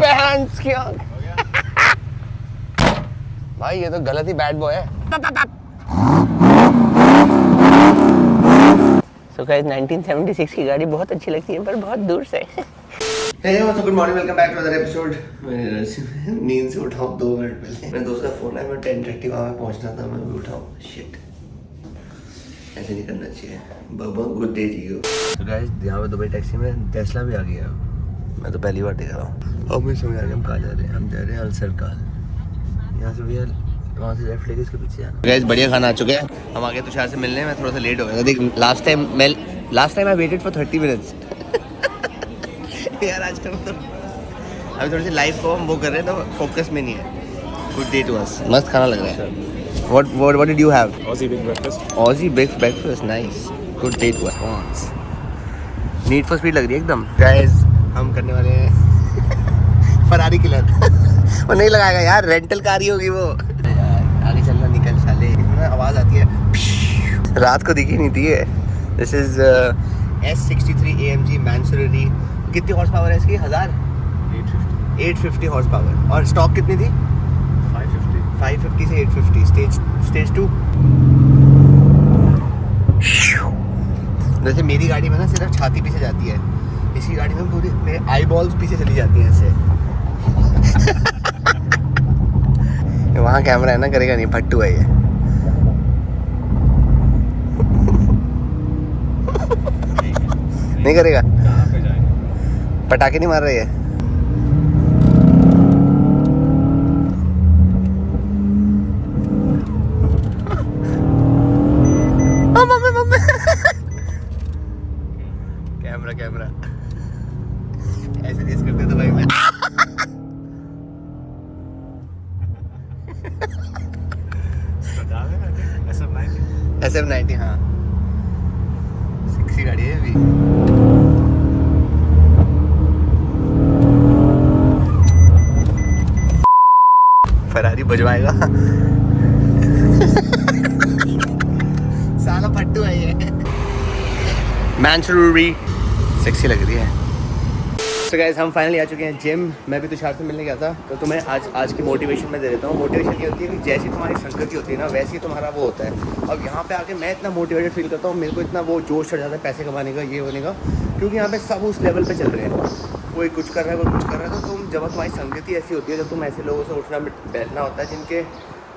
Pants की भाई ये तो गलत ही बैड बॉय है। So guys 1976 की गाड़ी बहुत अच्छी लगती है पर बहुत दूर से। Hey what's up, good morning, welcome back to another episode। नींद से उठाऊं 2 मिनट पहले, मेरे दोस्त का फोन है, मैं 10:30 वहाँ पहुँचना था, मैं भी उठाऊं। शिट, ऐसे नहीं करना चाहिए। बहुत गुड डे जियो। तो गाइस यहाँ पे दुबई टैक्सी में टेस्ला भी आ गया, मैं तो पहली बार देख रहा हूँ। अब मुझे समझ आ गया हम कहाँ जा रहे हैं। हम जा रहे हैं अलसरकाल। यहाँ से भैया वहाँ से लेफ्ट लेके इसके पीछे आना। गाइस बढ़िया खाना आ चुका है, हम आगे तुषार से मिलने में थोड़ा सा लेट हो गया था। देख last time I waited for 30 minutes यार आजकल तो अभी थोड़ी सी लाइफ को हम वो कर रहे हैं तो फोकस में नहीं है। गुड डे टू अस, मस्त खाना लग रहा है। What did you have? Aussie big breakfast. Aussie big breakfast, nice. Good day to us. Need for speed लग रही है एकदम। Guys हम करने वाले हैं फरारी किलर। वो नहीं लगाएगा यार, रेंटल कार ही होगी वो। यार आगे चलना, निकल साले। इसमें आवाज़ आती है, रात को दिखी नहीं थी ये। This is S63 AMG मैन्सुररी। कितनी हॉर्स पावर है इसकी? 850 हॉर्स पावर। और स्टॉक कितनी थी? 550 से 850। स्टेज 2। जैसे मेरी गाड़ी में ना सिर्फ छाती पीछे जाती है, इसी गाड़ी में पूरी मेरे आई बॉल्स पीछे चली जाती हैं ऐसे। वहाँ कैमरा है ना, करेगा नहीं, फट्टू है ये। नहीं करेगा, पटाखे नहीं मार रही है। कैमरा ऐसे तेज करते तो भाई मैं SF90। हाँ सेक्सी गाड़ी है अभी। फरारी बजवाएगा साला फट्टू है ये। मैन्सुररी सेक्सी लग रही है। तो गाइस हम फाइनली आ चुके हैं जिम। मैं भी तुषार से मिलने गया था, तो तुम्हें आज की मोटिवेशन मैं दे देता हूँ। मोटिवेशन ये होती है कि जैसी तुम्हारी संगति होती है ना, वैसे ही तुम्हारा वो होता है। अब यहाँ पे आके मैं इतना मोटिवेटेड फील करता हूँ, मेरे को इतना वो जोश चढ़ जाता है पैसे कमाने का, ये होने का, क्योंकि यहाँ पे सब उस लेवल पे चल रहे हैं। कोई कुछ कर रहा है, कोई कुछ कर रहा है। तो तुम जब तुम्हारी संगति ऐसी होती है, जब तुम ऐसे लोगों से उठना बैठना होता है जिनके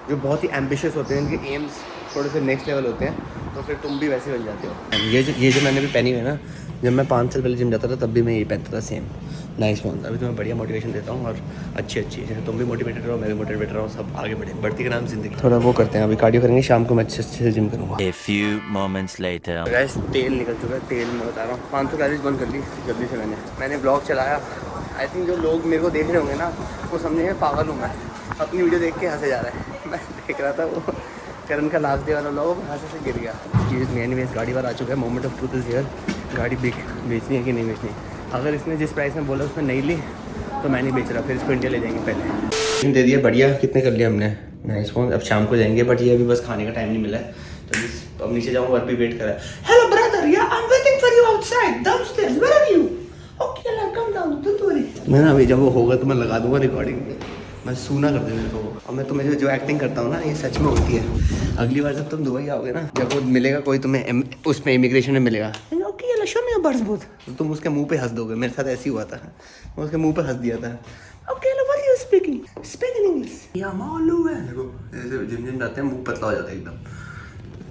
जो बहुत ही एम्बिशियस होते हैं, जिनके एम्स थोड़े से नेक्स्ट लेवल होते हैं, तो फिर तुम भी वैसे बन जाते हो। ये जो मैंने भी पहनी हुई है ना, जब मैं 5 साल पहले जिम जाता था तब भी मैं यही पहनता था, सेम नाइस वन। अभी तो मैं बढ़िया मोटिवेशन देता हूँ और अच्छी जैसे तुम भी मोटिवेटेड रहो, मैं भी मोटिवेटेड रहो, सब आगे बढ़े, बढ़ती के नाम जिंदगी। थोड़ा वो करते हैं, अभी कार्डियो करेंगे, शाम को मैं अच्छे से जिम करूँगा। A few moments later. Guys तेल निकल चुका है, तेल मैं बता रहा हूँ 500 कैलोरीज बंद कर ली जल्दी से। मैंने ब्लॉग चलाया। आई थिंक जो लोग मेरे को देख रहे होंगे ना, वो समझेंगे पागल हूँ मैं, अपनी वीडियो देख के हंसे जा रहा है। मैं देख रहा था वो करण का लास्ट डे वाला लोग हंसे से गिर गया। चीज़ मेन में इस गाड़ी पर आ चुका है। Moment of truth is here. गाड़ी बेचनी है कि नहीं बेचनी? अगर इसने जिस प्राइस में बोला उसमें नहीं ली तो मैं नहीं बेच रहा, फिर इसको इंडिया ले जाएंगे। पहले दे दिया, बढ़िया। कितने कर लिया हमने? Nice phone. अब शाम को जाएंगे, बट ये अभी बस खाने का टाइम नहीं मिला है, तो अब नीचे जाऊँगा, और भी वेट कर रहा है। Hello brother, yeah I am waiting for you outside downstairs, where are you? Okay come down, don't worry. मैं ना अभी जब वो होगा तो मैं लगा दूंगा रिकॉर्डिंग में, मैं सुना कर दे मेरे को। और मैं तुम्हें जो एक्टिंग करता हूँ ना, ये सच में होती है। अगली बार जब तुम दुबई आओगे ना, जब वो मिलेगा कोई तुम्हें उसमें इमिग्रेशन में मिलेगा, okay show me your birds both, तो तुम उसके मुंह पे हंस दोगे। मेरे साथ ऐसे ही हुआ था, मैं उसके मुंह पे हंस दिया था। Okay what are you speaking? Speak in English. या मालूम है देखो, ऐसे जिम जाते हैं, मुंह पतला हो जाता है एकदम।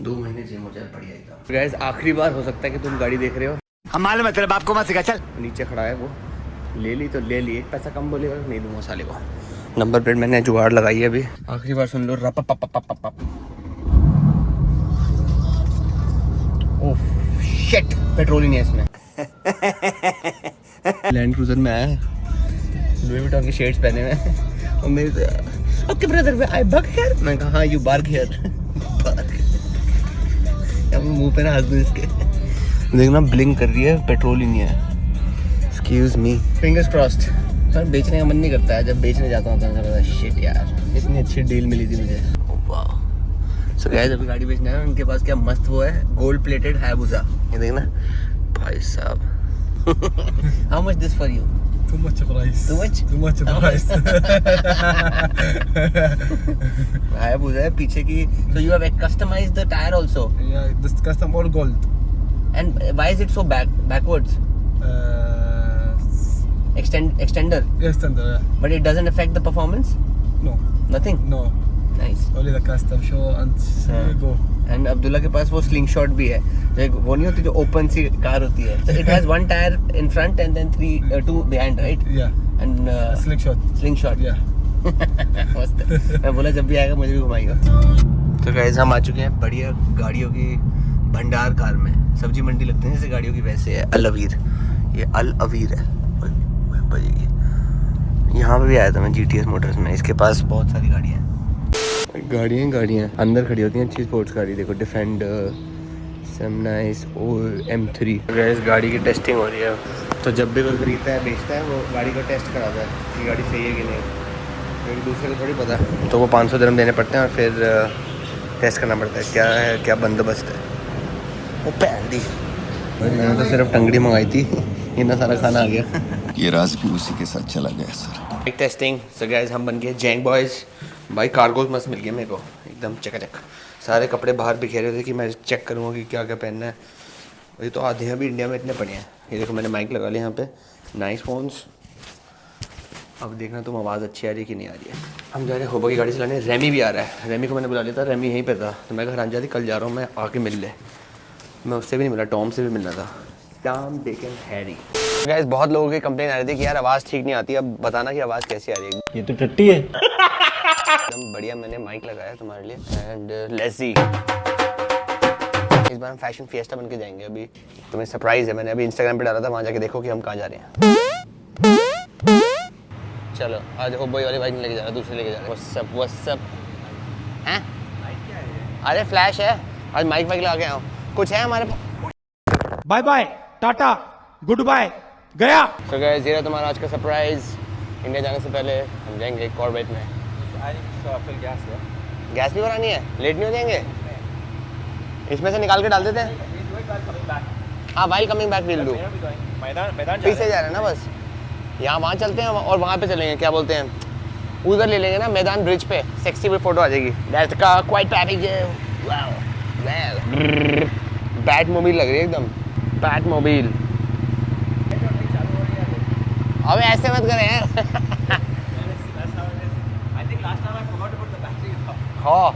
2 महीने जिम हो जाए बढ़िया एकदम। गाइस आखिरी बार हो सकता है कि तुम गाड़ी देख रहे हो। हम मालूम है तेरे बाप को मत सिखा, चल। नीचे खड़ा है वो, ले ली तो ले ली, एक पैसा कम बोलेगा नहीं दूंगा साले को। नंबर प्लेट मैंने जुगाड़ लगाई है अभी। आखिरी बार सुन लो, रप पप पप पप पप। ओह शिट, पेट्रोल ही नहीं है इसमें। लैंड क्रूजर में आया, लुई विटॉन के शेड्स पहने हुए, और मेरे okay brother I bug here. मैं कहा हाँ यू बार्क हियर। मुंह पे ना हंस दूं इसके। देखना ब्लिंक कर रही है, पेट्रोल ही नहीं है। Excuse me, fingers crossed. पर बेचने का मन नहीं करता है, जब बेचने जाता हूँ तो मुझे पता है शिट यार, इतनी अच्छी डील मिली थी मुझे। वाह। सो गाइस अभी गाड़ी बेचना है, उनके पास क्या मस्त वो है, गोल्ड प्लेटेड हायाबुसा। ये देखना भाई साहब। How much this for you? Too much of rice. Too much? Too much of rice. I पूछा है पीछे की. So you have customized the tire also. Yeah, this custom all gold. And why is it so backwards? Extender. Yes, standard. Yeah. But it doesn't affect the performance. No. Nothing. No. Nice. Only the custom show and go. And Abdullah के पास वो sling shot भी है. वो नहीं होती जो open सी car होती है. So it has one tire in front and then two behind, right? Yeah. And Sling shot. Yeah. मस्त. मैं बोला जब भी आएगा मुझे भी घुमाएगा. तो गाइस हम आ चुके हैं बढ़िया गाड़ियों की भंडार कार में. सब्जी मंडी लगती है जैसे गाड़ियों की वैसे है. अल अवीर. ये अल अवीर है. बजेगी. यहाँ पे भी आया था मैं GTS मोटर्स में. इसके पास बहुत सारी गाड़ियाँ हैं. गाड़ियाँ अंदर खड़ी होती हैं अच्छी स्पोर्ट्स गाड़ी. देखो डिफेंडर, सम नाइस और M3. गाइस गाड़ी की टेस्टिंग हो रही है. तो जब भी कोई खरीदता है बेचता है वो गाड़ी का टेस्ट कराता है कि गाड़ी सही है कि नहीं. क्योंकि दूसरे को थोड़ी पता है. तो वो 500 दिरहम देने पड़ते हैं और फिर टेस्ट करना पड़ता है क्या है क्या बंदोबस्त है. वो पहन दी. मैंने तो सिर्फ टंगड़ी मंगाई थी. इतना सारा खाना आ गया. ये राज भी उसी के साथ चला गया सर. टेस्टिंग. सो गाइस हम बन गए जैंग बॉयज़. भाई कार्गोज मस्त मिल गया मेरे को एकदम चकाचक. सारे कपड़े बाहर बिखेरे थे कि मैं चेक करूँगा कि क्या क्या पहनना है. ये तो आधे हैं भी इंडिया में इतने पड़े हैं. ये देखो मैंने माइक लगा लिया यहाँ पे. Nice phones. अब देखना तुम आवाज़ अच्छी आ रही है कि नहीं आ रही है. हम जा रहे हैं होबो की गाड़ी चलाने. रेमी भी आ रहा है. रेमी को मैंने बुला लिया था. रेमी यहीं पे था तो मैं घर आ जाती. कल जा रहा हूँ मैं आके मिल ले. मैं उससे भी नहीं मिला. टॉम से भी मिलना था. Tom Dick and Harry. Guys बहुत लोगों की कंप्लेन आ रही थी कि यार आवाज़ ठीक नहीं आती. अब बताना कि आवाज़ कैसी आ रही है. ये तो टट्टी है. एकदम बढ़िया मैंने माइक लगाया तुम्हारे लिए. And let's see. इस बार हम फैशन फिएस्टा बन के जाएंगे. अभी तुम्हें सरप्राइज है. मैंने अभी इंस्टाग्राम पे डाला था. वहाँ जाके देखो कि हम कहाँ जा रहे हैं. चलो आज हो बॉय वाली बाइक नहीं लेके जा रहा. दूसरे लेके जा रहे हैं. व्हाट्सअप हैं. अरे फ्लैश है. आज माइक वाइक लगा के आया हूँ. कुछ है हमारे पास. Bye bye tata good bye गया. तो गाइस ये रहा तुम्हारा आज का सरप्राइज. इंडिया जाने से पहले हम जाएंगे कॉर्वेट में. गैस भी भरानी है. लेट नहीं हो जाएंगे. इसमें से निकाल के डाल देते हैं. हाँ भाई कमिंग बैक विल डू. पीछे जा रहे हैं ना बस. यहाँ वहाँ चलते हैं और वहाँ पे चलेंगे. क्या बोलते हैं उधर ले लेंगे ना मैदान ब्रिज पे. सेक्सी भी फोटो आ जाएगी. दैट्स का क्वाइट ट्रैफिक है. वाओ वेल बैट मोबाइल लग रही है एकदम. Bat mobile. अबे ऐसे मत करें यार. हाँ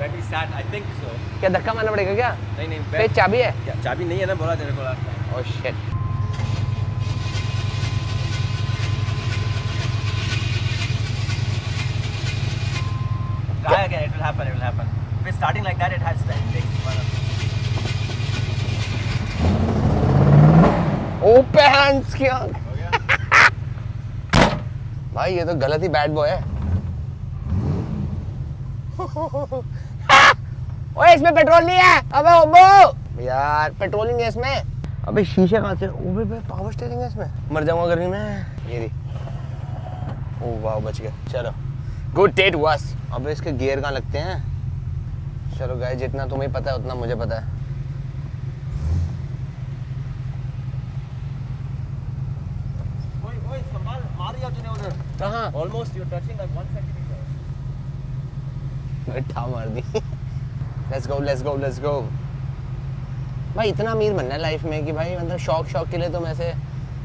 क्या धक्का मारना पड़ेगा क्या. नहीं चाबी है. चाबी नहीं है ना बोला तेरे को. Oh shit. Try again, it will happen. If it's starting like that, it has to take. Open क्या. भाई ये तो गलत ही बैड बॉय है. ओए इसमें पेट्रोल नहीं है. अबे ओबो यार पेट्रोल नहीं है इसमें. अबे शीशे कहाँ से. ओबे पावर स्टीयरिंग है इसमें. मर जाऊंगा गर्मी में. ये रही. ओह वाह बच गया. चलो गुड डेट वास. अबे इसके गियर कहाँ लगते हैं. चलो गाइस जितना तुम्हें पता है उतना मुझे पता है. कहाँ. Almost you're touching like 1 centimeter. ठा मार दी. Let's go. भाई इतना अमीर बनना है लाइफ में कि भाई मतलब शौक के लिए तुम ऐसे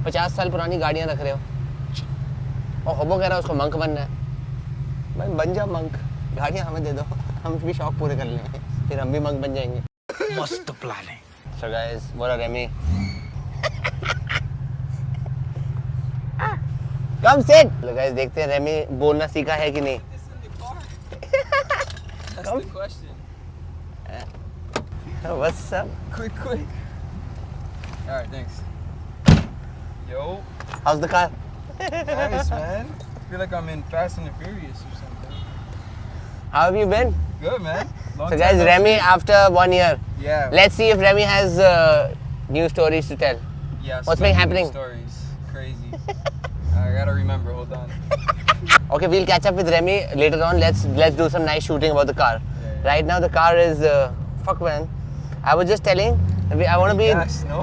50 साल पुरानी गाड़ियाँ रख रहे हो. और होबो कह रहा है उसको मंक बनना है. भाई बन जा मंक. गाड़ियाँ हमें दे दो. हम भी शौक पूरे कर लेंगे. फिर हम भी मंक बन जाएंगे. मस्त प्लान है. So guys, बोला रेमी. Come sit. तो गाइस देखते हैं रेमी बोलना सीखा है कि नहीं. That's the question. What's up? Quick. Alright, thanks. Yo. How's the car? Nice, man. I feel like I'm in Fast and the Furious or something. How have you been? Good, man. Long So time guys, no Remy see. after 1 year. Yeah. Let's see if Remy has new stories to tell. Yeah. What's so been many happening? Stories. Crazy. I gotta remember. Hold on. Okay, we'll catch up with Remy later on. Let's do some nice shooting about the car. Yeah. Right now the car is fuck man. I was just telling I want to be. Yes. No.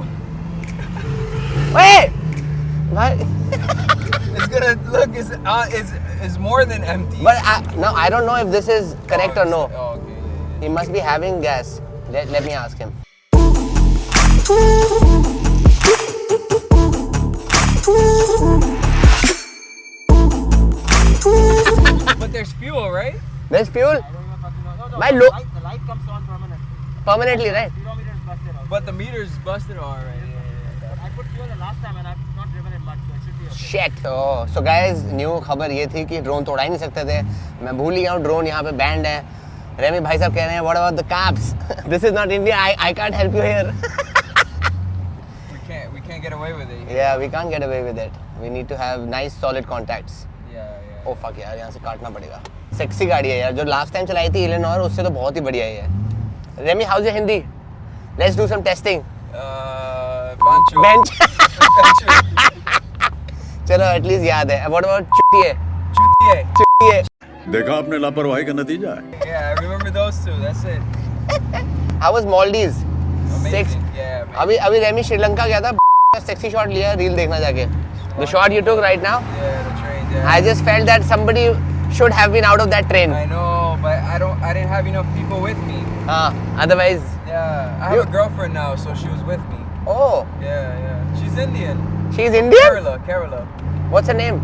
Wait. Why? It's gonna look is more than empty. But no, I don't know if this is correct or no. Oh, okay. Yeah. He must be having gas. Let me ask him. But there's fuel, right? There's fuel? The My light comes on permanent. permanently, right? Speedometer is busted out. But the meter's busted already. I put fuel the last time and I've not driven it much, so it should be okay. Shit. So guys, new खबर ये थी कि drone तोड़ा ही नहीं सकते थे. मैं भूल ही गया हूँ ड्रोन यहाँ पे बैंड है. रेमी भाई साहब कह रहे हैं what about the cops? This is not India. I can't help you here. We can't get away with it. Yeah, we can't get away with it. We need to have nice solid contacts. Yeah. Oh fuck यार, यहाँ से काटना पड़ेगा. Sexy गाड़ी है यार, जो last time चलाई थी इलेनॉर उससे तो बहुत ही बढ़िया ही है. Remy, how's your Hindi? Let's do some testing. Bancho. Bench. चलो एटलीस्ट याद है. What about चुटिए? Chutiye. चुटिए. देखा आपने लापरवाही का नतीजा है. Yeah, I remember those two. That's it. How was Maldives? Amazing. Yeah. अभी रेमी श्रीलंका गया था. सेक्सी शॉट लिया रील देखना जाके. The shot you took right now? Yeah, the train. Yeah. I just felt that somebody should have been out of that train. I know, but I didn't have enough people with me. Otherwise. Yeah, I have a girlfriend now, so she was with me. Oh. Yeah. She's Indian. She's Indian? Kerala. What's her name?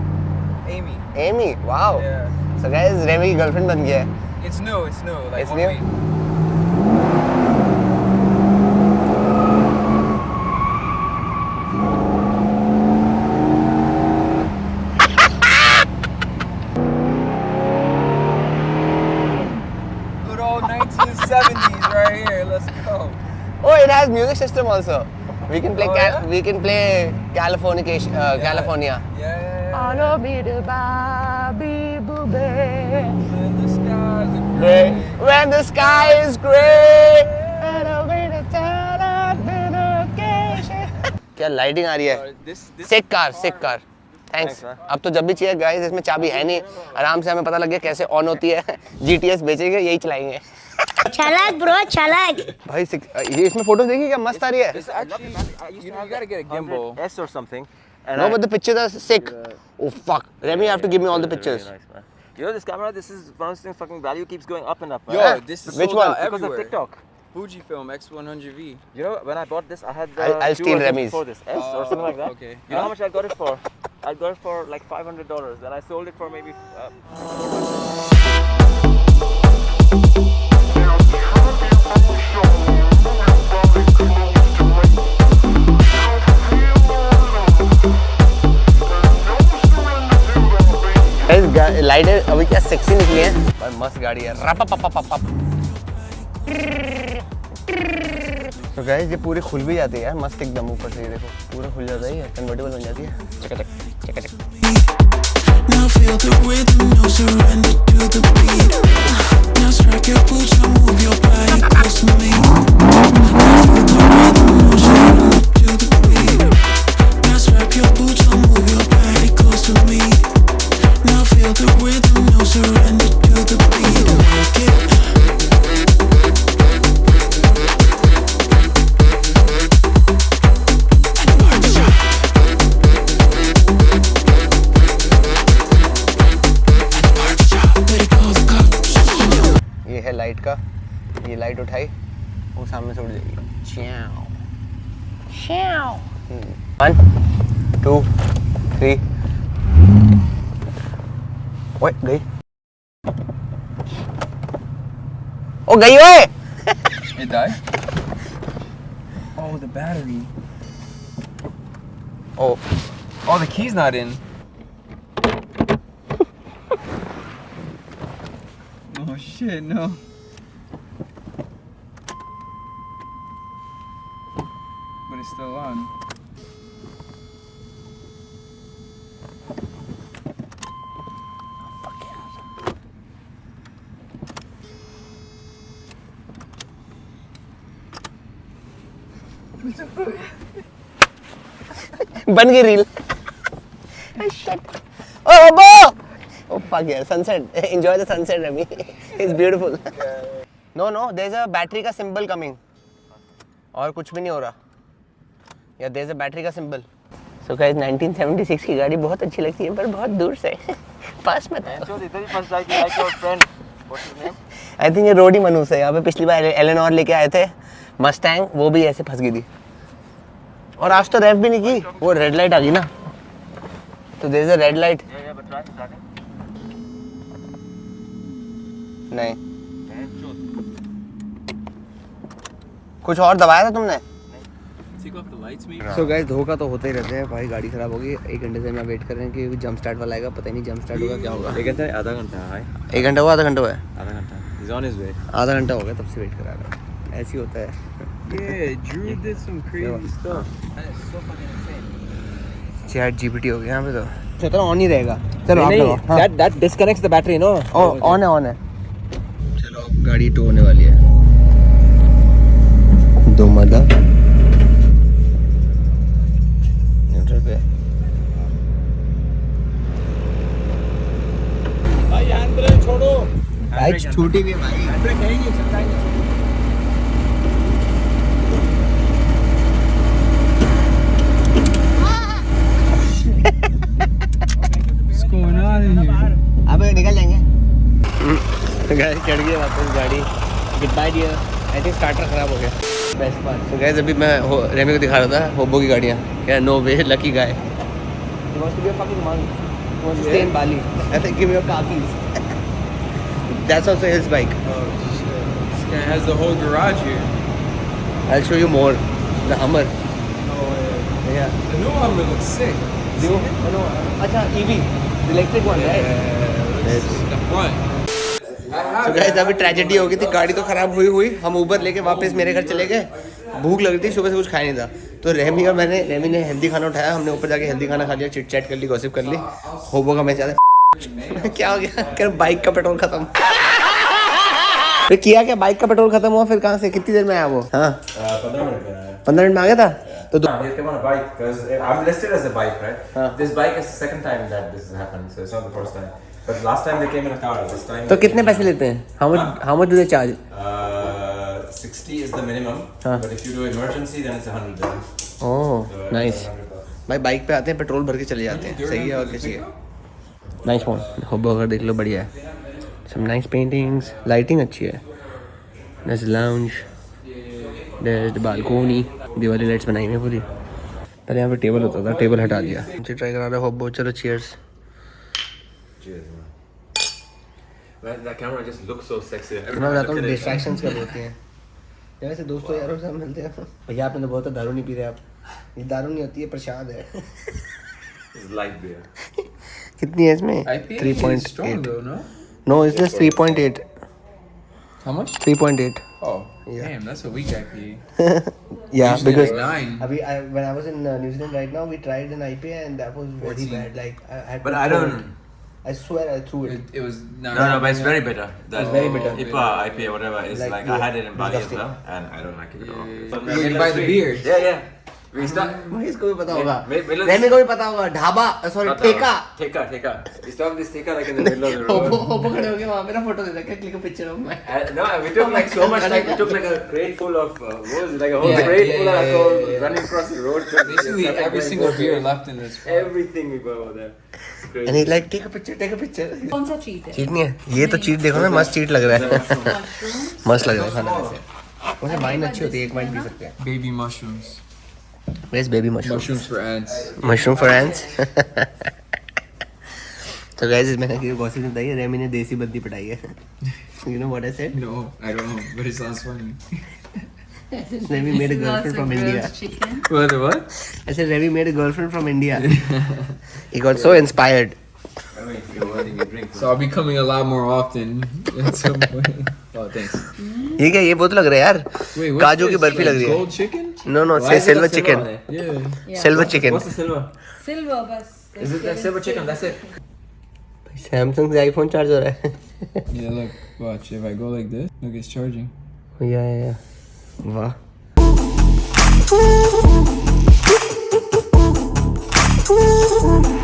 Amy. Amy. Wow. Yeah. So guys, Remy की girlfriend बन गया है. It's new. Like It's 1 new? week. Good old 1970s right here. Let's go. Oh, it has music system also. We can play. Oh, yeah? We can play California. Yeah. Follow me to Bobby Boobie. When the skies are gray. When the sky is grey. And I'm gonna turn up the location. क्या lighting आ रही है? सिक car. Thanks. अब तो जब भी चाहिए guys, इसमें चाबी है नहीं. आराम से हमें पता लग गया कैसे ऑन होती है. GTS बेचेंगे, यही चलाएंगे. चालाक ब्रो चालाक. भाई ये इसमें फोटोज देखिए क्या मस्त आ रही है. This actually, you gotta get a gimbal. S or something. No, but the pictures are sick. Oh fuck. Remy, you have to give me all the pictures. You know this camera, this is one of those things, fucking value keeps going up and up. Yo, this is Which sold one? out Because of everywhere. TikTok. Fujifilm X100V. You know, when I bought this, I had the I'll steal versions Remy's. before this, S or something like that. Okay. You know how much I got it for? I got it for like $500. Then I sold it for maybe. लाइटें अभी क्या sexy निकली है. भाई मस्त गाड़ी है. रपपपपपप. तो गाइस ये पूरी खुल भी जाती है यार, मस्त एकदम ऊपर से. ये देखो पूरा खुल जाता है, कन्वर्टेबल बन जाती है. चकाचक. Now feel the rhythm, no surrender to the beat. Now strike your boots, now move your body close to me. Now feel the rhythm, no surrender to the beat. Now strike your boots, now move your body close to me. Now feel the rhythm, no surrender to the beat. Work it. ये है light का. ये light उठाई वो सामने से उड़ जाएगी. श्याओ 1 2 3. ओए गई. ओ गई ओए. It died? Oh, the battery. Oh, the key's not in. Oh shit, no. But it's still on. बन गई reel. Oh, Bo! Oh fuck yeah, sunset. Enjoy the sunset, Remy. It's beautiful. No, there's a battery का symbol coming. और कुछ भी नहीं हो रहा. Yeah, there's a battery का symbol. सो गाइस 1976 की गाड़ी बहुत अच्छी लगती है पर बहुत दूर से पास में आई थिंक ये रोड ही मनूस है। यहाँ पे पिछली बार एलेनोर लेके आए थे मस्टैंग, वो भी ऐसे फंस गई थी और आज तो रेव भी नहीं की, वो रेड लाइट आ गई ना, तो there is a red light. नहीं कुछ और दबाया था तुमने? सो गाइस धोखा तो होते ही रहते हैं भाई, गाड़ी खराब होगी। 1 घंटे से मैं वेट कर रहे हैं कि जंप स्टार्ट वाला आएगा, पता ही नहीं जंप स्टार्ट होगा क्या होगा। 1 घंटा आधा घंटा है। 1 घंटा हुआ, आधा घंटा हुआ है, आधा घंटा इज ऑन हिज वे। आधा घंटा हो गया तब से वेट करा रहा है, ऐसे ही होता है। Yeah, Drew did some crazy stuff. That is so fucking insane. Chat GPT हो गया यहाँ पे तो। चलो ऑन ही रहेगा, चलो आप लगाओ। हाँ। that disconnects the battery, no? On है, ऑन है। चलो अब गाड़ी टो होने वाली है। दो मदा न्यूट्रल पे भाई हैंड ब्रेक छोड़ो। भाई छोटी भी है भाई, हैंड ब्रेक है ही चलता है। What's going on in here? अब निकल जाएंगे। गाइस चढ़ गई वापस गाड़ी। Good bye dear. I think starter खराब हो गया। बेस्ट बात। तो गाइस अभी मैं रेमी को दिखा रहा था होबो की गाड़ियाँ। क्या no way lucky guy. He wants to be a fucking monk. He wants to stay in Bali. I think give me your car keys. That's also his bike. Oh shit! This guy has the whole garage here. I'll show you more. The Hummer. Oh yeah. Yeah. The new Hummer looks sick. Do no. अच्छा EV, electric one, right? It's the front. तो guys अभी tragedy हो गई थी, गाड़ी तो खराब हुई हम ऊबर लेके वापस मेरे घर चले गए। भूख लग रही थी, सुबह से कुछ खाया नहीं था, तो रेमी और रेमी ने हेल्दी खाना उठाया, हमने ऊपर जाके हेल्दी खाना खा लिया, चिट चैट कर ली, गॉसिप कर ली। होबो का मैं ज़्यादा क्या हो गया, कर बाइक का पेट्रोल खत्म। फिर किया क्या, बाइक का पेट्रोल खत्म हुआ, फिर कहाँ से कितनी देर में आया वो? हाँ 15 मिनट में आ गया था। तो They came on a bike because I'm listed as a bike, right? This bike is the second time that this has happened, so it's not the first time. But last time they came in a car. This time. तो कितने पैसे लेते हैं? How much do they charge? 60 is the minimum. But if you do emergency, then it's 100 dirhams. Oh, nice. भाई bike पे आते हैं, petrol भर के चले जाते हैं, सही है और कैसी है? नाइस फोन, होबो अगर देख लो बढ़िया है, सब नाइस पेंटिंग्स, लाइटिंग अच्छी है, there's lounge, there's the balcony, Diwali lights बनाई हुई पूरी। पहले यहाँ पे टेबल होता था, टेबल हटा दिया। मुझे ट्राई करा रहा है होबो, चलो cheers. Cheers, man. That camera just looks so sexy. मैं बताता हूँ डिस्ट्रैक्शंस कब होती हैं, जब ऐसे दोस्तों यारों से मिलते हैं। भैया आपने तो बहुत दारू नहीं पी रहे आप, ये दारू नहीं होती है, प्रसाद है। It's light beer. कितनी है इसमें? 3.8। No, it's just 3.8. How much? 3.8. Oh, Yeah. damn, that's a weak IPA. Yeah, Usually because like 9. when I was in New Zealand right now, we tried an IPA and that was very bad. Like I had But to I throw don't. it. I swear I threw it. It was 9. No, but it's very bitter. It's very bitter. IPA, IPA, whatever. It's like I yeah, had it in Bali as disgusting. well, and I don't like it at all. You buy the beer. Yeah. We start. भाई इसको भी पता होगा, Middle- ramie को भी पता होगा, dhaba sorry ठेका। Teka. We stopped this teka like in the middle of the road. होबो खड़े हो गए वहाँ पे ना, फोटो दे रखा, क्लिक पिक्चर ऑफ मैं। No, we took like so much. Like we took like a crate full of what was it? Like a whole crate full of alcohol running across the road. Basically, every single beer left in this. Everything we bought over there. And he's like take a picture. कौन सा cheat है? Cheat नहीं है, ये तो cheat देखो ना, मस्त चीट लग रहा है। मस्त लग रहा है खाना वैसे। वैसे वाइन अच्छी होती है, एक वाइन पी सकते हैं। Baby mushrooms. Where's baby mushroom? Mushrooms for ants. Mushroom for ants. तो गाइस मैंने कि गॉसिप नहीं बताई है, रेमी ने देसी बद्दी पटाई है। You know what I said? No, I don't know, but it sounds funny. Remy made a girlfriend from India. What? I said Remy made a girlfriend from India. He got so inspired. So I'll be coming a lot more often at some point. Oh, thanks. ये क्या, ये बहुत लग रहा है यार, Wait, what's काजू की this? बर्फी Like लग रही है। gold chicken? No, say silver chicken. Yeah. Silver chicken. What's the silver? Silver बस। Is it the silver chicken? That's it. Samsung से आईफोन चार्ज हो रहा है। Yeah, look, watch. If I go like this, look, it's charging. या वाह। Ooh.